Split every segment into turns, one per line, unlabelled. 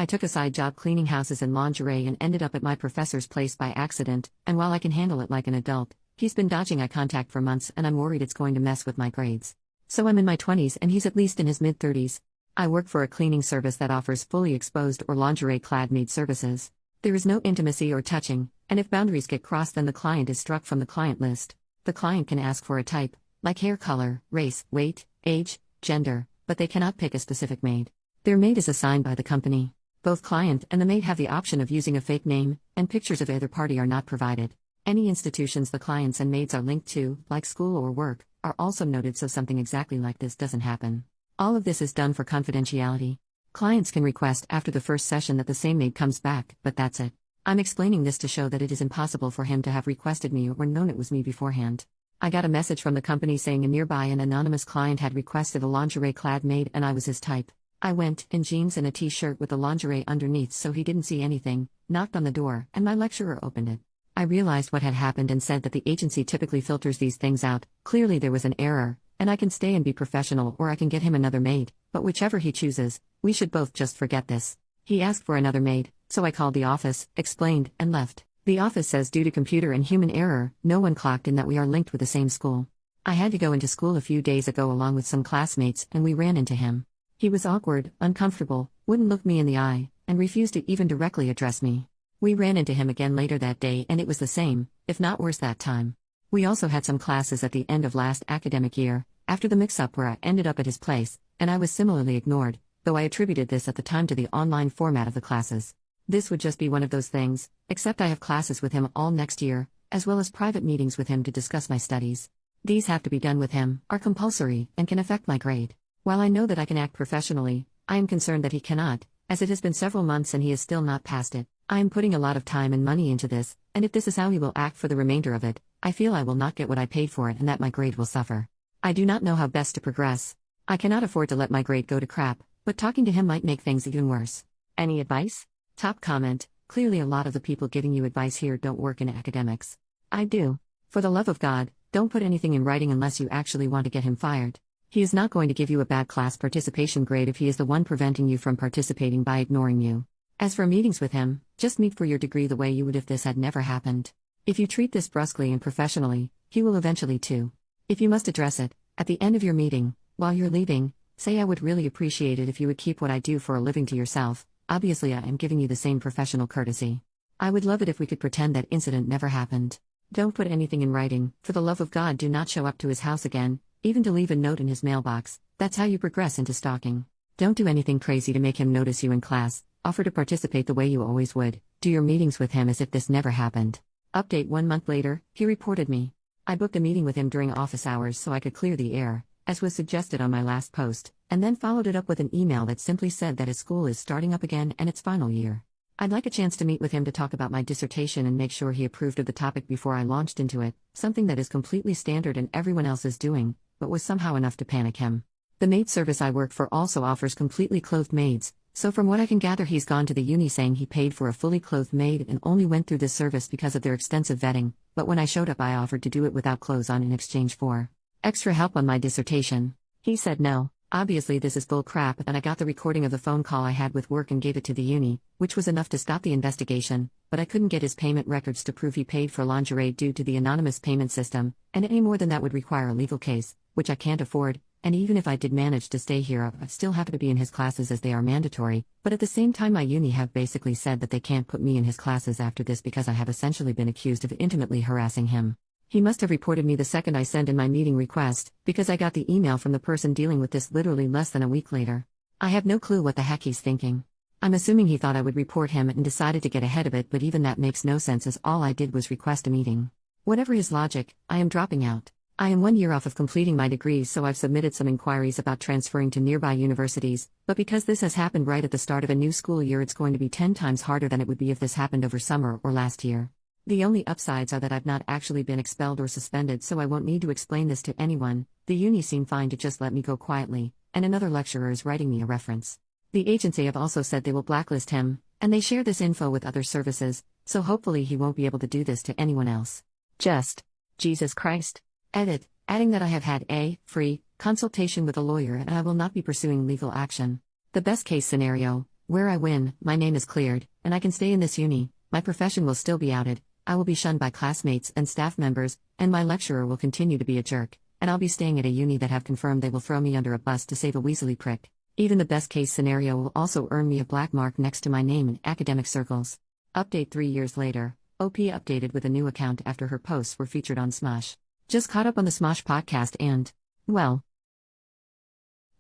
I took a side job cleaning houses in lingerie and ended up at my professor's place by accident, and while I can handle it like an adult, he's been dodging eye contact for months and I'm worried it's going to mess with my grades. So I'm in my 20s and he's at least in his mid-30s. I work for a cleaning service that offers fully exposed or lingerie-clad maid services. There is no intimacy or touching, and if boundaries get crossed then the client is struck from the client list. The client can ask for a type, like hair color, race, weight, age, gender, but they cannot pick a specific maid. Their maid is assigned by the company. Both client and the maid have the option of using a fake name, and pictures of either party are not provided. Any institutions the clients and maids are linked to, like school or work, are also noted so something exactly like this doesn't happen. All of this is done for confidentiality. Clients can request after the first session that the same maid comes back, but that's it. I'm explaining this to show that it is impossible for him to have requested me or known it was me beforehand. I got a message from the company saying a nearby and anonymous client had requested a lingerie-clad maid and I was his type. I went, in jeans and a t-shirt with the lingerie underneath so he didn't see anything, knocked on the door, and my lecturer opened it. I realized what had happened and said that the agency typically filters these things out. Clearly there was an error, and I can stay and be professional or I can get him another maid, but whichever he chooses, we should both just forget this. He asked for another maid, so I called the office, explained, and left. The office says due to computer and human error, no one clocked in that we are linked with the same school. I had to go into school a few days ago along with some classmates and we ran into him. He was awkward, uncomfortable, wouldn't look me in the eye, and refused to even directly address me. We ran into him again later that day and it was the same, if not worse that time. We also had some classes at the end of last academic year, after the mix-up where I ended up at his place, and I was similarly ignored, though I attributed this at the time to the online format of the classes. This would just be one of those things, except I have classes with him all next year, as well as private meetings with him to discuss my studies. These have to be done with him, are compulsory, and can affect my grade. While I know that I can act professionally, I am concerned that he cannot, as it has been several months and he is still not passed it. I am putting a lot of time and money into this, and if this is how he will act for the remainder of it, I feel I will not get what I paid for it and that my grade will suffer. I do not know how best to progress. I cannot afford to let my grade go to crap, but talking to him might make things even worse. Any advice? Top comment: clearly a lot of the people giving you advice here don't work in academics. I do. For the love of God, don't put anything in writing unless you actually want to get him fired. He is not going to give you a bad class participation grade if he is the one preventing you from participating by ignoring you. As for meetings with him, just meet for your degree the way you would if this had never happened. If you treat this brusquely and professionally, he will eventually too. If you must address it, at the end of your meeting, while you're leaving, say I would really appreciate it if you would keep what I do for a living to yourself. Obviously I am giving you the same professional courtesy. I would love it if we could pretend that incident never happened. Don't put anything in writing. For the love of God, do not show up to his house again, even to leave a note in his mailbox. That's how you progress into stalking. Don't do anything crazy to make him notice you in class. Offer to participate the way you always would. Do your meetings with him as if this never happened. Update: 1 month later, he reported me. I booked a meeting with him during office hours so I could clear the air, as was suggested on my last post, and then followed it up with an email that simply said that his school is starting up again and its final year. I'd like a chance to meet with him to talk about my dissertation and make sure he approved of the topic before I launched into it, something that is completely standard and everyone else is doing, but was somehow enough to panic him. The maid service I work for also offers completely clothed maids, so from what I can gather he's gone to the uni saying he paid for a fully clothed maid and only went through this service because of their extensive vetting, but when I showed up I offered to do it without clothes on in exchange for extra help on my dissertation. He said no. Obviously this is bull crap, and I got the recording of the phone call I had with work and gave it to the uni, which was enough to stop the investigation, but I couldn't get his payment records to prove he paid for lingerie due to the anonymous payment system, and any more than that would require a legal case, which I can't afford. And even if I did manage to stay here, I'd still have to be in his classes as they are mandatory, but at the same time my uni have basically said that they can't put me in his classes after this because I have essentially been accused of intimately harassing him. He must have reported me the second I sent in my meeting request, because I got the email from the person dealing with this literally less than a week later. I have no clue what the heck he's thinking. I'm assuming he thought I would report him and decided to get ahead of it, but even that makes no sense as all I did was request a meeting. Whatever his logic, I am dropping out. I am 1 year off of completing my degree, so I've submitted some inquiries about transferring to nearby universities, but because this has happened right at the start of a new school year, it's going to be 10 times harder than it would be if this happened over summer or last year. The only upsides are that I've not actually been expelled or suspended, so I won't need to explain this to anyone. The uni seemed fine to just let me go quietly, and another lecturer is writing me a reference. The agency have also said they will blacklist him, and they share this info with other services, so hopefully he won't be able to do this to anyone else. Just Jesus Christ. Edit, adding that I have had a free consultation with a lawyer and I will not be pursuing legal action. The best case scenario, Where I win, my name is cleared, and I can stay in this uni, my profession will still be outed, I will be shunned by classmates and staff members, and my lecturer will continue to be a jerk, and I'll be staying at a uni that have confirmed they will throw me under a bus to save a weaselly prick. Even the best case scenario will also earn me a black mark next to my name in academic circles. Update 3 years later, OP updated with a new account after her posts were featured on Smosh. Just caught up on the Smosh podcast and, well.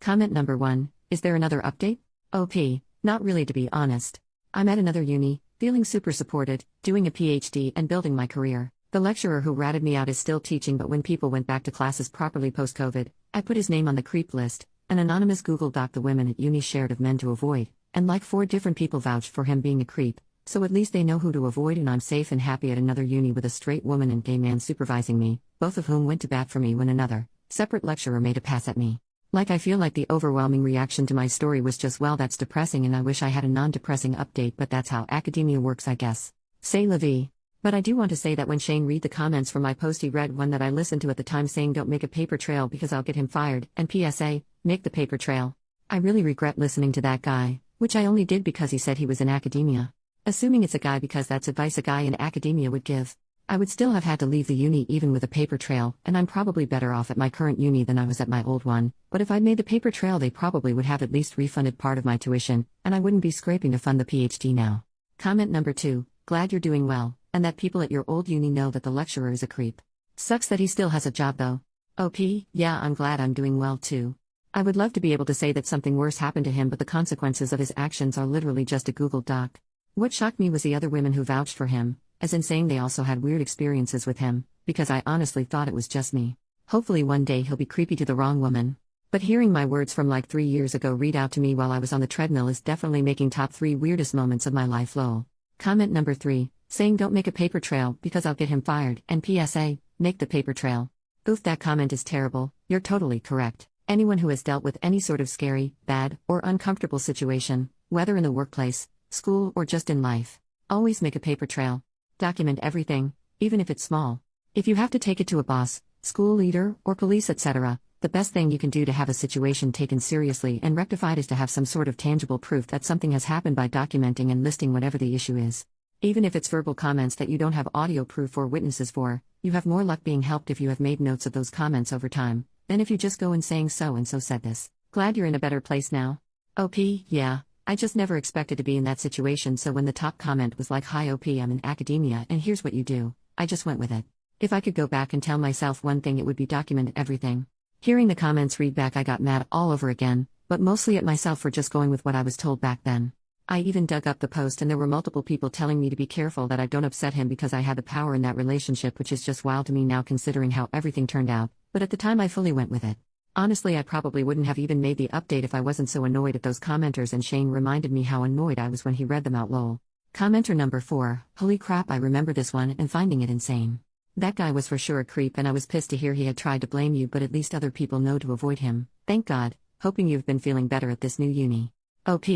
Comment number 1, is there another update? OP, not really to be honest. I'm at another uni, feeling super supported, doing a PhD and building my career. The lecturer who ratted me out is still teaching, but when people went back to classes properly post-COVID, I put his name on the creep list. An anonymous Google Doc the women at uni shared of men to avoid, and like 4 different people vouched for him being a creep, so at least they know who to avoid, and I'm safe and happy at another uni with a straight woman and gay man supervising me, both of whom went to bat for me when another separate lecturer made a pass at me. Like I feel like the overwhelming reaction to my story was just, well, that's depressing, and I wish I had a non-depressing update, but that's how academia works, I guess. C'est la vie. But I do want to say that when Shane read the comments from my post, he read one that I listened to at the time saying don't make a paper trail because I'll get him fired, and PSA, make the paper trail. I really regret listening to that guy, which I only did because he said he was in academia. Assuming it's a guy because that's advice a guy in academia would give. I would still have had to leave the uni even with a paper trail, and I'm probably better off at my current uni than I was at my old one, but if I'd made the paper trail they probably would have at least refunded part of my tuition, and I wouldn't be scraping to fund the PhD now. Comment number 2, glad you're doing well, and that people at your old uni know that the lecturer is a creep. Sucks that he still has a job though. OP, yeah, I'm glad I'm doing well too. I would love to be able to say that something worse happened to him, but the consequences of his actions are literally just a Google Doc. What shocked me was the other women who vouched for him, as in saying they also had weird experiences with him, because I honestly thought it was just me. Hopefully one day he'll be creepy to the wrong woman. But hearing my words from like 3 years ago read out to me while I was on the treadmill is definitely making top 3 weirdest moments of my life lol. Comment number 3, saying don't make a paper trail because I'll get him fired, and PSA, make the paper trail. Oof, that comment is terrible, you're totally correct. Anyone who has dealt with any sort of scary, bad, or uncomfortable situation, whether in the workplace, school, or just in life, always make a paper trail. Document everything, even if it's small. If you have to take it to a boss, school leader, or police, etc., the best thing you can do to have a situation taken seriously and rectified is to have some sort of tangible proof that something has happened by documenting and listing whatever the issue is. Even if it's verbal comments that you don't have audio proof or witnesses for, you have more luck being helped if you have made notes of those comments over time, than if you just go in saying so and so said this. Glad you're in a better place now. OP, yeah. I just never expected to be in that situation, so when the top comment was like, hi OP, I'm in academia and here's what you do, I just went with it. If I could go back and tell myself one thing, it would be document everything. Hearing the comments read back, I got mad all over again, but mostly at myself for just going with what I was told back then. I even dug up the post and there were multiple people telling me to be careful that I don't upset him because I had the power in that relationship, which is just wild to me now considering how everything turned out, but at the time I fully went with it. Honestly, I probably wouldn't have even made the update if I wasn't so annoyed at those commenters, and Shane reminded me how annoyed I was when he read them out lol. Commenter number 4, holy crap, I remember this one and finding it insane. That guy was for sure a creep and I was pissed to hear he had tried to blame you, but at least other people know to avoid him. Thank God, hoping you've been feeling better at this new uni. OP,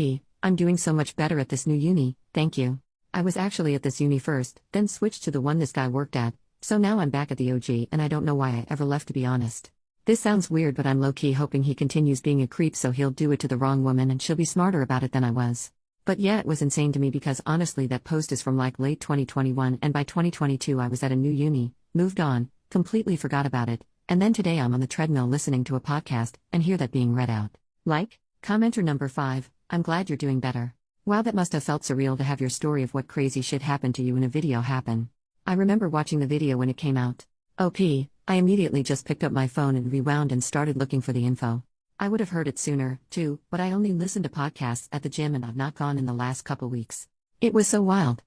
I'm doing so much better at this new uni, thank you. I was actually at this uni first, then switched to the one this guy worked at, so now I'm back at the OG and I don't know why I ever left, to be honest. This sounds weird, but I'm low-key hoping he continues being a creep so he'll do it to the wrong woman and she'll be smarter about it than I was. But yeah, it was insane to me because honestly that post is from like late 2021 and by 2022 I was at a new uni, moved on, completely forgot about it, and then today I'm on the treadmill listening to a podcast and hear that being read out. Like? Commenter number 5, I'm glad you're doing better. Wow, that must have felt surreal to have your story of what crazy shit happened to you in a video happen. I remember watching the video when it came out. OP, I immediately just picked up my phone and rewound and started looking for the info. I would have heard it sooner, too, but I only listened to podcasts at the gym and I've not gone in the last couple weeks. It was so wild.